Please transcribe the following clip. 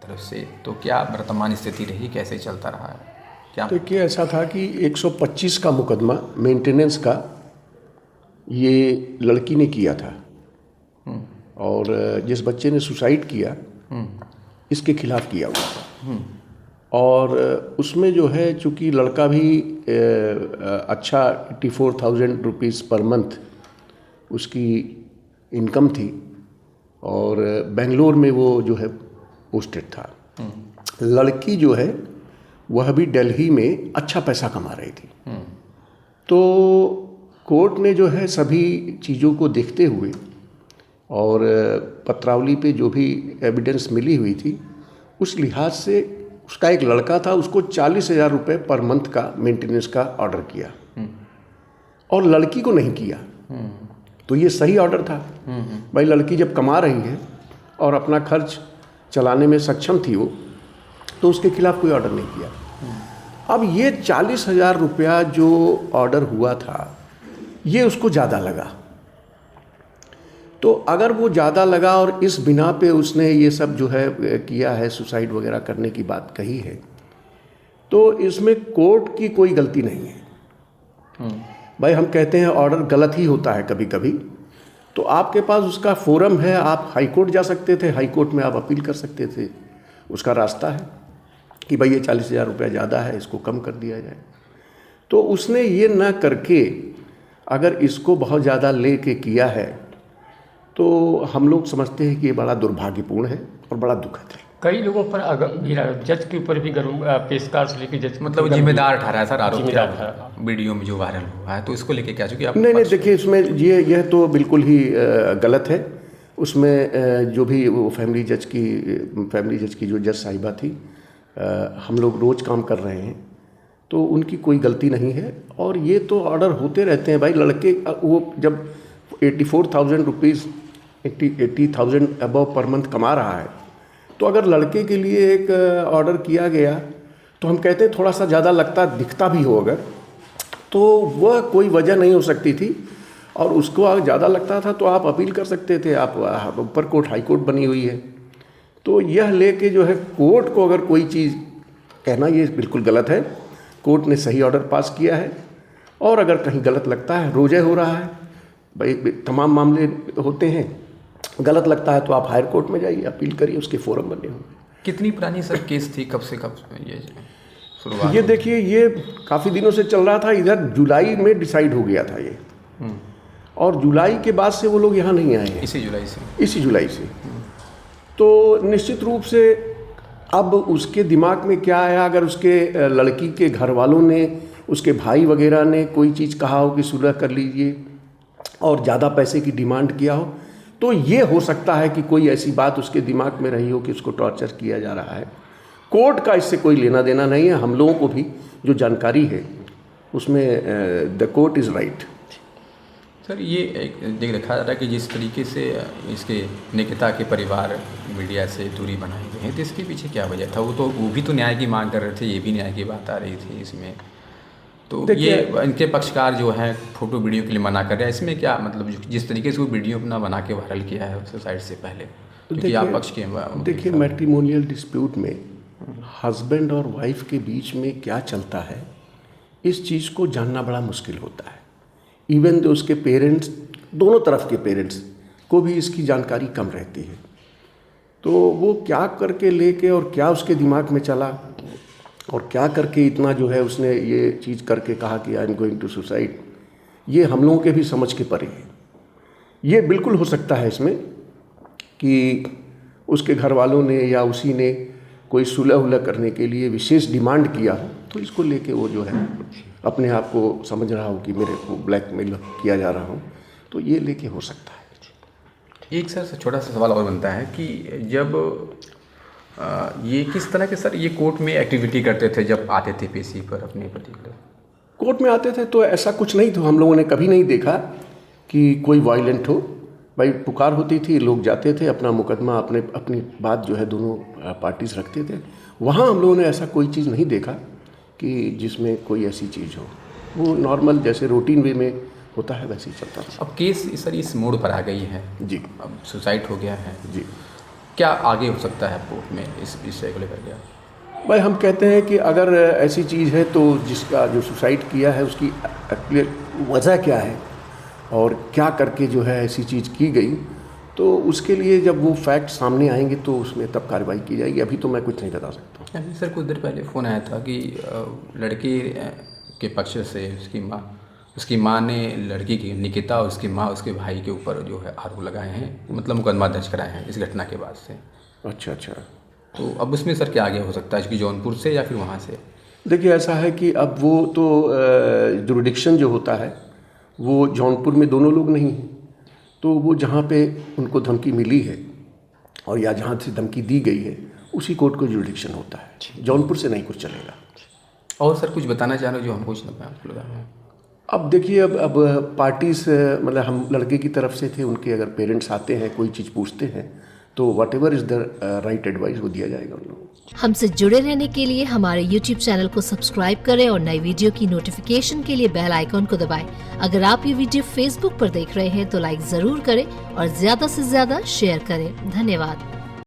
तरफ से, तो क्या वर्तमान स्थिति रही, कैसे चलता रहा है क्या? देखिए, ऐसा था कि 125 का मुकदमा मेंटेनेंस का ये लड़की ने किया था, और जिस बच्चे ने सुसाइड किया इसके खिलाफ किया हुआ था। और उसमें जो है, चूँकि लड़का भी अच्छा 84,000 रुपीज़ पर मंथ उसकी इनकम थी, और बेंगलोर में वो जो है पोस्टेड था। लड़की जो है वह भी दिल्ली में अच्छा पैसा कमा रही थी। तो कोर्ट ने जो है सभी चीज़ों को देखते हुए, और पत्रावली पे जो भी एविडेंस मिली हुई थी उस लिहाज से, उसका एक लड़का था, उसको 40,000 रुपये पर मंथ का मेंटेनेंस का ऑर्डर किया, और लड़की को नहीं किया। तो ये सही ऑर्डर था। भाई, लड़की जब कमा रही है और अपना खर्च चलाने में सक्षम थी वो, तो उसके खिलाफ कोई ऑर्डर नहीं किया। अब ये 40,000 रुपया जो ऑर्डर हुआ था, ये उसको ज़्यादा लगा। तो अगर वो ज़्यादा लगा और इस बिना पे उसने ये सब जो है किया है, सुसाइड वगैरह करने की बात कही है, तो इसमें कोर्ट की कोई गलती नहीं है। भाई, हम कहते हैं ऑर्डर गलत ही होता है कभी कभी, तो आपके पास उसका फोरम है, आप हाई कोर्ट जा सकते थे, हाई कोर्ट में आप अपील कर सकते थे। उसका रास्ता है कि भाई ये 40,000 रुपया ज़्यादा है, इसको कम कर दिया जाए। तो उसने ये ना करके अगर इसको बहुत ज़्यादा ले के किया है, तो हम लोग समझते हैं कि ये बड़ा दुर्भाग्यपूर्ण है और बड़ा दुखद है। कई लोगों पर जज के ऊपर भी पेशकार से लेकर जज, मतलब जिम्मेदार ठहरा है सर आरोप क्या जिम्मेदार वीडियो में जो वायरल हुआ है, तो इसको लेके क्या? चूँकि आप नहीं, देखिए, इसमें यह तो बिल्कुल ही गलत है। उसमें जो भी वो फैमिली जज की जो जज साहिबा थी, हम लोग रोज़ काम कर रहे हैं, तो उनकी कोई गलती नहीं है। और ये तो ऑर्डर होते रहते हैं भाई। लड़के वो जब 84,000 रुपीज़ 80,000 अबव पर मंथ कमा रहा है, तो अगर लड़के के लिए एक ऑर्डर किया गया, तो हम कहते हैं थोड़ा सा ज़्यादा लगता दिखता भी हो अगर, तो वह कोई वजह नहीं हो सकती थी। और उसको अगर ज़्यादा लगता था तो आप अपील कर सकते थे। आप ऊपर कोर्ट, हाई कोर्ट बनी हुई है। तो यह लेके जो है कोर्ट को अगर कोई चीज़ कहना, ये बिल्कुल गलत है। कोर्ट ने सही ऑर्डर पास किया है, और अगर कहीं गलत लगता है, रोज़े हो रहा है भाई, तमाम मामले होते हैं, गलत लगता है तो आप हायर कोर्ट में जाइए, अपील करिए, उसके फोरम बने होंगे। कितनी पुरानी सर केस थी, कब से कब ये शुरुआत? ये देखिए, ये काफ़ी दिनों से चल रहा था। इधर जुलाई में डिसाइड हो गया था ये, और जुलाई के बाद से वो लोग यहाँ नहीं आए हैं। इसी जुलाई से। तो निश्चित रूप से अब उसके दिमाग में क्या आया, अगर उसके लड़की के घर वालों ने, उसके भाई वगैरह ने कोई चीज़ कहा हो कि सुलह कर लीजिए, और ज़्यादा पैसे की डिमांड किया हो, तो ये हो सकता है कि कोई ऐसी बात उसके दिमाग में रही हो कि उसको टॉर्चर किया जा रहा है। कोर्ट का इससे कोई लेना देना नहीं है। हम लोगों को भी जो जानकारी है उसमें the court is right. Sir, ये एक देख रखा जा रहा है कि जिस तरीके से इसके निकिता के परिवार मीडिया से दूरी बनाई गई है, तो इसके पीछे क्या वजह था? वो भी तो न्याय की मांग कर रहे थे, ये भी न्याय की बात आ रही थी इसमें। तो ये इनके पक्षकार जो है फोटो वीडियो के लिए मना कर रहे हैं, इसमें क्या मतलब? जिस तरीके से वो वीडियो अपना बना के वायरल किया है सुसाइड से पहले, क्योंकि आप पक्ष के देखिए, मैट्रिमोनियल डिस्प्यूट में हस्बैंड और वाइफ के बीच में क्या चलता है, इस चीज़ को जानना बड़ा मुश्किल होता है। इवन तो उसके पेरेंट्स, दोनों तरफ के पेरेंट्स को भी इसकी जानकारी कम रहती है। तो वो क्या करके लेके, और क्या उसके दिमाग में चला, और क्या करके इतना जो है उसने ये चीज़ करके कहा कि I am going to suicide, ये हम लोगों के भी समझ के परे है। ये बिल्कुल हो सकता है इसमें कि उसके घर वालों ने या उसी ने कोई सुलह उलह करने के लिए विशेष डिमांड किया हो, तो इसको लेके वो जो है अपने आप को समझ रहा हो कि मेरे को ब्लैकमेल किया जा रहा हो, तो ये लेके हो सकता है। एक सर छोटा सा सवाल और बनता है कि जब ये किस तरह के सर ये कोर्ट में एक्टिविटी करते थे जब आते थे पेशी पर अपने पर्टिकुलर? कोर्ट में आते थे तो ऐसा कुछ नहीं था। हम लोगों ने कभी नहीं देखा कि कोई वायलेंट हो। भाई, पुकार होती थी, लोग जाते थे, अपना मुकदमा, अपनी बात जो है दोनों पार्टीज रखते थे। वहाँ हम लोगों ने ऐसा कोई चीज़ नहीं देखा कि जिसमें कोई ऐसी चीज़ हो। वो नॉर्मल जैसे रूटीन वे में होता है वैसे ही चलता था। अब केस सर इस मोड़ पर आ गई है जी, अब सुसाइड हो गया है जी, क्या आगे हो सकता है कोर्ट में इस विषय को लेकर के? भाई हम कहते हैं कि अगर ऐसी चीज़ है तो जिसका जो सुसाइड किया है उसकी क्लियर वजह क्या है और क्या करके जो है ऐसी चीज़ की गई, तो उसके लिए जब वो फैक्ट सामने आएंगे तो उसमें तब कार्रवाई की जाएगी। अभी तो मैं कुछ नहीं बता सकता। अभी सर कुछ देर पहले फ़ोन आया था कि लड़की के पक्ष से उसकी माँ ने लड़की की निकिता और उसकी माँ उसके भाई के ऊपर जो है आरोप लगाए हैं, मतलब मुकदमा दर्ज कराए हैं इस घटना के बाद से। अच्छा अच्छा। तो अब उसमें सर क्या आगे हो सकता है कि जौनपुर से या फिर वहाँ से? देखिए ऐसा है कि अब वो तो जुरिडिक्शन जो होता है वो जौनपुर में दोनों लोग नहीं हैं, तो वो जहाँ पे उनको धमकी मिली है और या जहाँ से धमकी दी गई है उसी कोर्ट को जुरिडिक्शन होता है, जौनपुर से नहीं कुछ चलेगा। और सर कुछ बताना चाह रहे हो जो हम पूछ ना पाए आपको लगा? अब देखिए अब पार्टी से मतलब हम लड़के की तरफ से थे, उनके अगर पेरेंट्स आते हैं कोई चीज़ पूछते हैं तो what ever is the right advice वो दिया जाएगा उन लोगों को। हमसे जुड़े रहने के लिए हमारे YouTube चैनल को सब्सक्राइब करें और नई वीडियो की नोटिफिकेशन के लिए बेल आइकॉन को दबाएं। अगर आप ये वीडियो Facebook पर देख रहे हैं तो लाइक जरूर करें और ज्यादा से ज्यादा शेयर करें। धन्यवाद।